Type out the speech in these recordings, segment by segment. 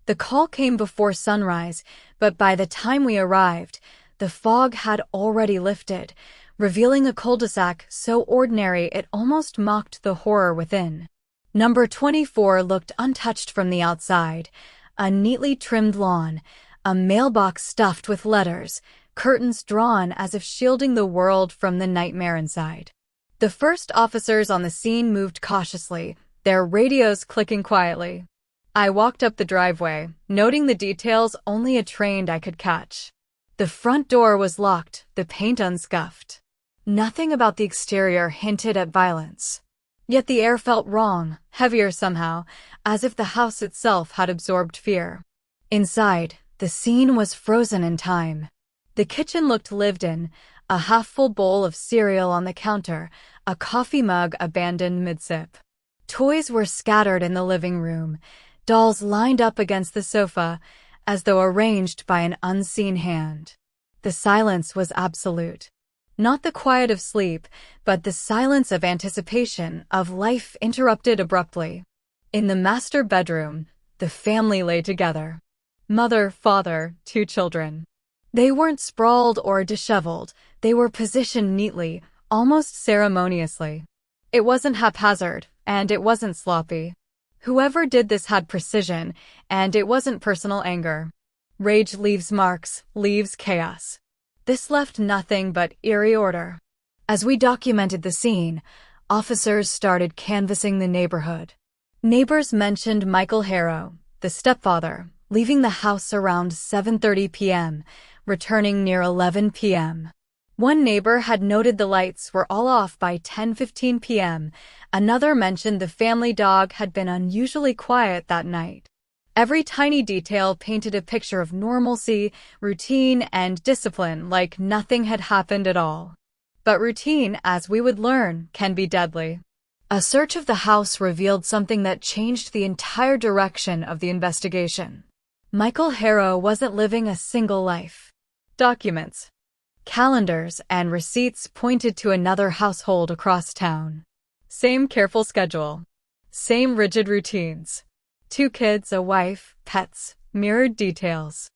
The call came before sunrise, but by the time we arrived, the fog had already lifted, revealing a cul-de-sac so ordinary it almost mocked the horror within. Number 24 looked untouched from the outside. A neatly trimmed lawn, a mailbox stuffed with letters, curtains drawn as if shielding the world from the nightmare inside. The first officers on the scene moved cautiously, their radios clicking quietly. I walked up the driveway, noting the details only a trained eye could catch. The front door was locked, the paint unscuffed. Nothing about the exterior hinted at violence. Yet the air felt wrong, heavier somehow, as if the house itself had absorbed fear. Inside, the scene was frozen in time. The kitchen looked lived in, a half-full bowl of cereal on the counter, a coffee mug abandoned mid-sip. Toys were scattered in the living room, dolls lined up against the sofa, as though arranged by an unseen hand. The silence was absolute. Not the quiet of sleep, but the silence of anticipation, of life interrupted abruptly. In the master bedroom, the family lay together. Mother, father, 2 children. They weren't sprawled or disheveled, they were positioned neatly, almost ceremoniously. It wasn't haphazard, and it wasn't sloppy. Whoever did this had precision, and it wasn't personal anger. Rage leaves marks, leaves chaos. This left nothing but eerie order. As we documented the scene, officers started canvassing the neighborhood. Neighbors mentioned Michael Harrow, the stepfather, leaving the house around 7:30 p.m., returning near 11 p.m. One neighbor had noted the lights were all off by 10:15 p.m. Another mentioned the family dog had been unusually quiet that night. Every tiny detail painted a picture of normalcy, routine, and discipline, like nothing had happened at all. But routine, as we would learn, can be deadly. A search of the house revealed something that changed the entire direction of the investigation. Michael Harrow wasn't living a single life. Documents, calendars, and receipts pointed to another household across town. Same careful schedule. Same rigid routines. 2 kids, a wife, pets, mirrored details.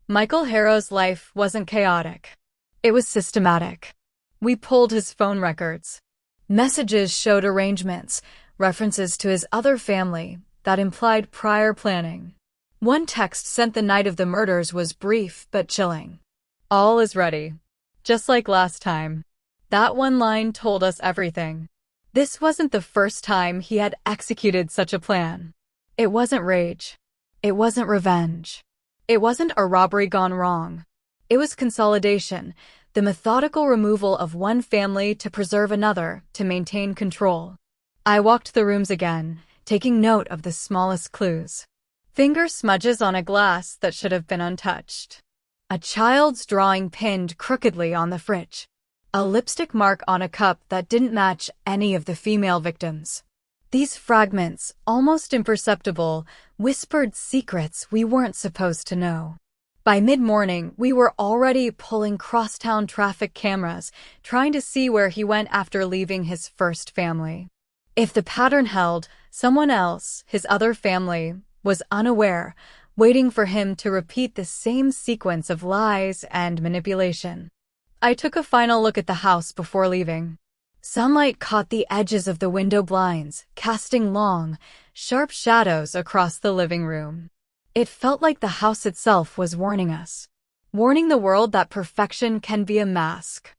Michael Harrow's life wasn't chaotic. It was systematic. We pulled his phone records. Messages showed arrangements, references to his other family, that implied prior planning. One text sent the night of the murders was brief but chilling. All is ready. Just like last time. That one line told us everything. This wasn't the first time he had executed such a plan. It wasn't rage. It wasn't revenge. It wasn't a robbery gone wrong. It was consolidation, the methodical removal of one family to preserve another, to maintain control. I walked the rooms again, taking note of the smallest clues. Finger smudges on a glass that should have been untouched. A child's drawing pinned crookedly on the fridge. A lipstick mark on a cup that didn't match any of the female victims. These fragments, almost imperceptible, whispered secrets we weren't supposed to know. By mid-morning, we were already pulling crosstown traffic cameras, trying to see where he went after leaving his first family. If the pattern held, someone else, his other family, was unaware, waiting for him to repeat the same sequence of lies and manipulation. I took a final look at the house before leaving. Sunlight caught the edges of the window blinds, casting long, sharp shadows across the living room. It felt like the house itself was warning us. Warning the world that perfection can be a mask.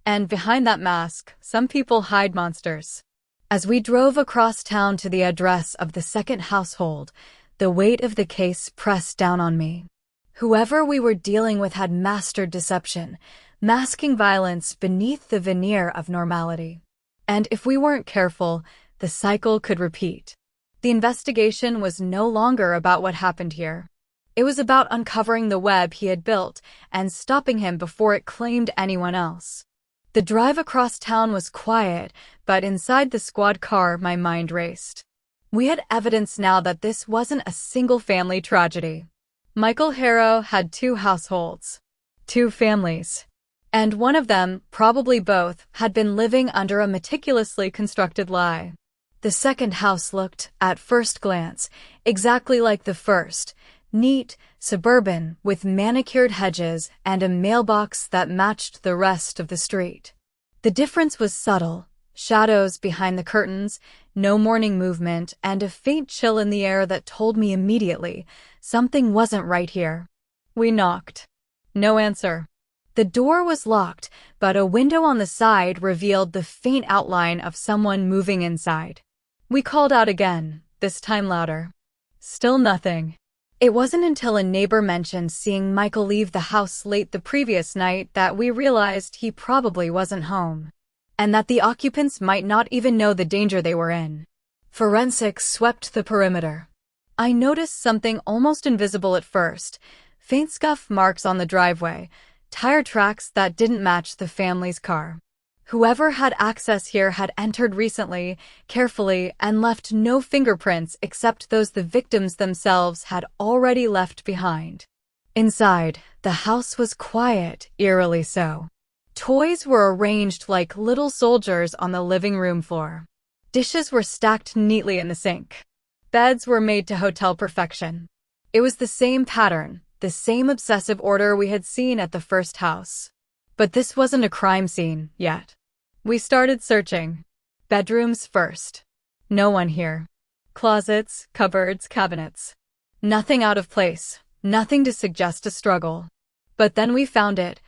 And behind that mask, some people hide monsters. As we drove across town to the address of the second household, the weight of the case pressed down on me. Whoever we were dealing with had mastered deception, masking violence beneath the veneer of normality. And if we weren't careful, the cycle could repeat. The investigation was no longer about what happened here. It was about uncovering the web he had built and stopping him before it claimed anyone else. The drive across town was quiet, but inside the squad car my mind raced. We had evidence now that this wasn't a single-family tragedy. Michael Harrow had 2 households. 2 families. And one of them, probably both, had been living under a meticulously constructed lie. The second house looked, at first glance, exactly like the first. Neat, suburban, with manicured hedges and a mailbox that matched the rest of the street. The difference was subtle. Shadows behind the curtains, no morning movement, and a faint chill in the air that told me immediately something wasn't right here. We knocked. No answer. The door was locked, but a window on the side revealed the faint outline of someone moving inside. We called out again, this time louder. Still nothing. It wasn't until a neighbor mentioned seeing Michael leave the house late the previous night that we realized he probably wasn't home, and that the occupants might not even know the danger they were in. Forensics swept the perimeter. I noticed something almost invisible at first, faint scuff marks on the driveway, tire tracks that didn't match the family's car. Whoever had access here had entered recently, carefully, and left no fingerprints except those the victims themselves had already left behind. Inside, the house was quiet, eerily so. Toys were arranged like little soldiers on the living room floor. Dishes were stacked neatly in the sink. Beds were made to hotel perfection. It was the same pattern, the same obsessive order we had seen at the first house. But this wasn't a crime scene, yet. We started searching. Bedrooms first. No one here. Closets, cupboards, cabinets. Nothing out of place, nothing to suggest a struggle. But then we found it,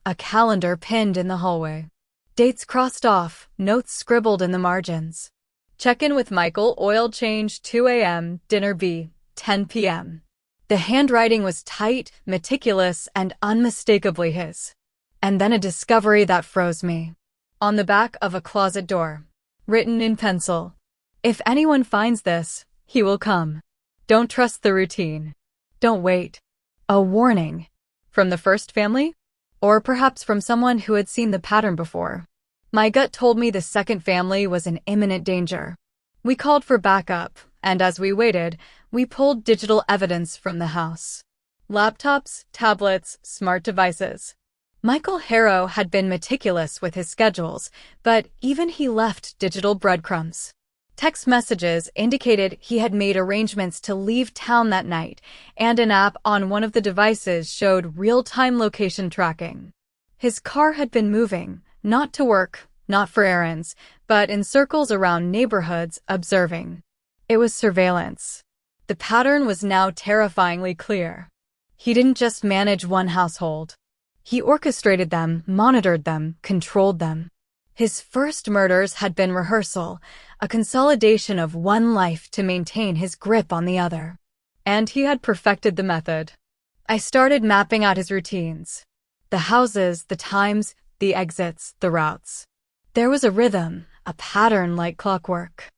a calendar pinned in the hallway. Dates crossed off, notes scribbled in the margins. Check-in with Michael, oil change 2 a.m., dinner B, 10 p.m. The handwriting was tight, meticulous, and unmistakably his. And then a discovery that froze me. On the back of a closet door, written in pencil, "If anyone finds this, he will come. Don't trust the routine. Don't wait." A warning. From the first family? Or perhaps from someone who had seen the pattern before. My gut told me the second family was in imminent danger. We called for backup, and as we waited, we pulled digital evidence from the house. Laptops, tablets, smart devices. Michael Harrow had been meticulous with his schedules, but even he left digital breadcrumbs. Text messages indicated he had made arrangements to leave town that night, and an app on one of the devices showed real-time location tracking. His car had been moving, not to work, not for errands, but in circles around neighborhoods, observing. It was surveillance. The pattern was now terrifyingly clear. He didn't just manage one household. He orchestrated them, monitored them, controlled them. His first murders had been rehearsal, a consolidation of one life to maintain his grip on the other. And he had perfected the method. I started mapping out his routines. The houses, the times, the exits, the routes. There was a rhythm, a pattern like clockwork.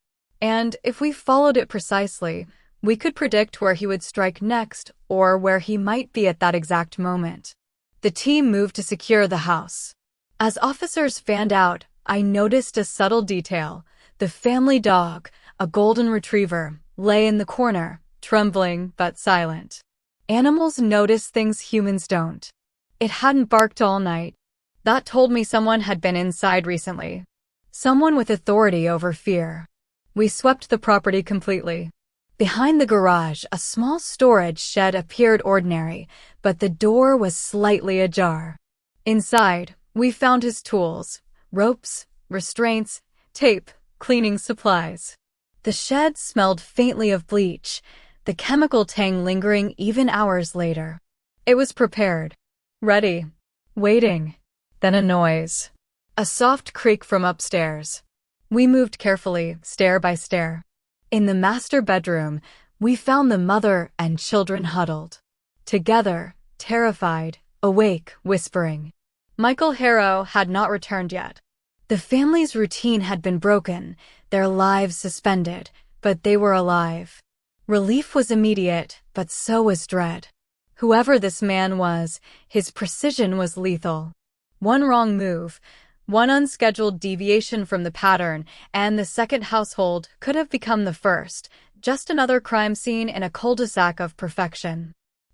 And if we followed it precisely, we could predict where he would strike next or where he might be at that exact moment. The team moved to secure the house. As officers fanned out, I noticed a subtle detail. The family dog, a golden retriever, lay in the corner, trembling but silent. Animals notice things humans don't. It hadn't barked all night. That told me someone had been inside recently. Someone with authority over fear. We swept the property completely. Behind the garage, a small storage shed appeared ordinary, but the door was slightly ajar. Inside, we found his tools, ropes, restraints, tape, cleaning supplies. The shed smelled faintly of bleach, the chemical tang lingering even hours later. It was prepared, ready, waiting. Then a noise. A soft creak from upstairs. We moved carefully, stair by stair. In the master bedroom, we found the mother and children huddled. Together, terrified, awake, whispering. Michael Harrow had not returned yet. The family's routine had been broken, their lives suspended, but they were alive. Relief was immediate, but so was dread. Whoever this man was, his precision was lethal. One wrong move, one unscheduled deviation from the pattern, and the second household could have become the first, just another crime scene in a cul-de-sac of perfection.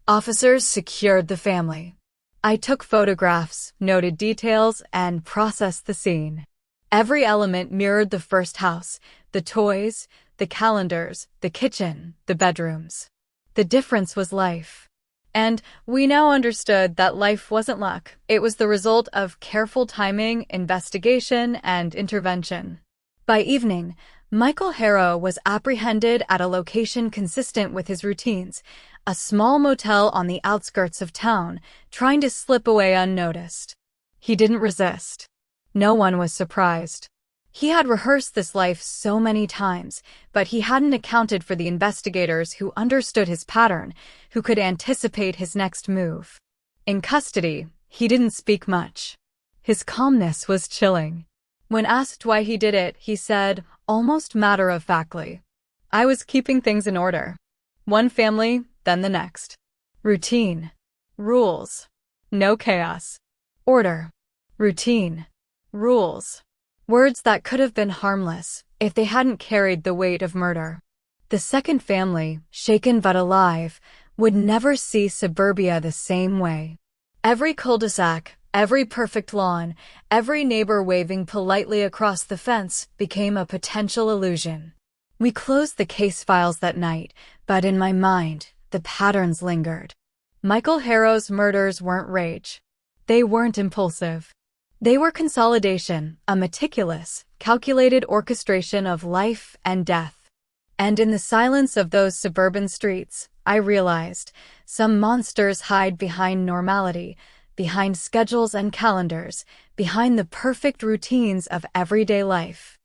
Officers secured the family. I took photographs, noted details, and processed the scene. Every element mirrored the first house, the toys, the calendars, the kitchen, the bedrooms. The difference was life. And we now understood that life wasn't luck. It was the result of careful timing, investigation, and intervention. By evening, Michael Harrow was apprehended at a location consistent with his routines, a small motel on the outskirts of town, trying to slip away unnoticed. He didn't resist. No one was surprised. He had rehearsed this life so many times, but he hadn't accounted for the investigators who understood his pattern, who could anticipate his next move. In custody, he didn't speak much. His calmness was chilling. When asked why he did it, he said, almost matter-of-factly, "I was keeping things in order. One family, then the next. Routine. Rules. No chaos. Order. Routine. Rules." Words that could have been harmless if they hadn't carried the weight of murder. The second family, shaken but alive, would never see suburbia the same way. Every cul-de-sac, every perfect lawn, every neighbor waving politely across the fence became a potential illusion. We closed the case files that night, but in my mind, the patterns lingered. Michael Harrow's murders weren't rage. They weren't impulsive. They were consolidation, a meticulous, calculated orchestration of life and death. And in the silence of those suburban streets, I realized some monsters hide behind normality, behind schedules and calendars, behind the perfect routines of everyday life.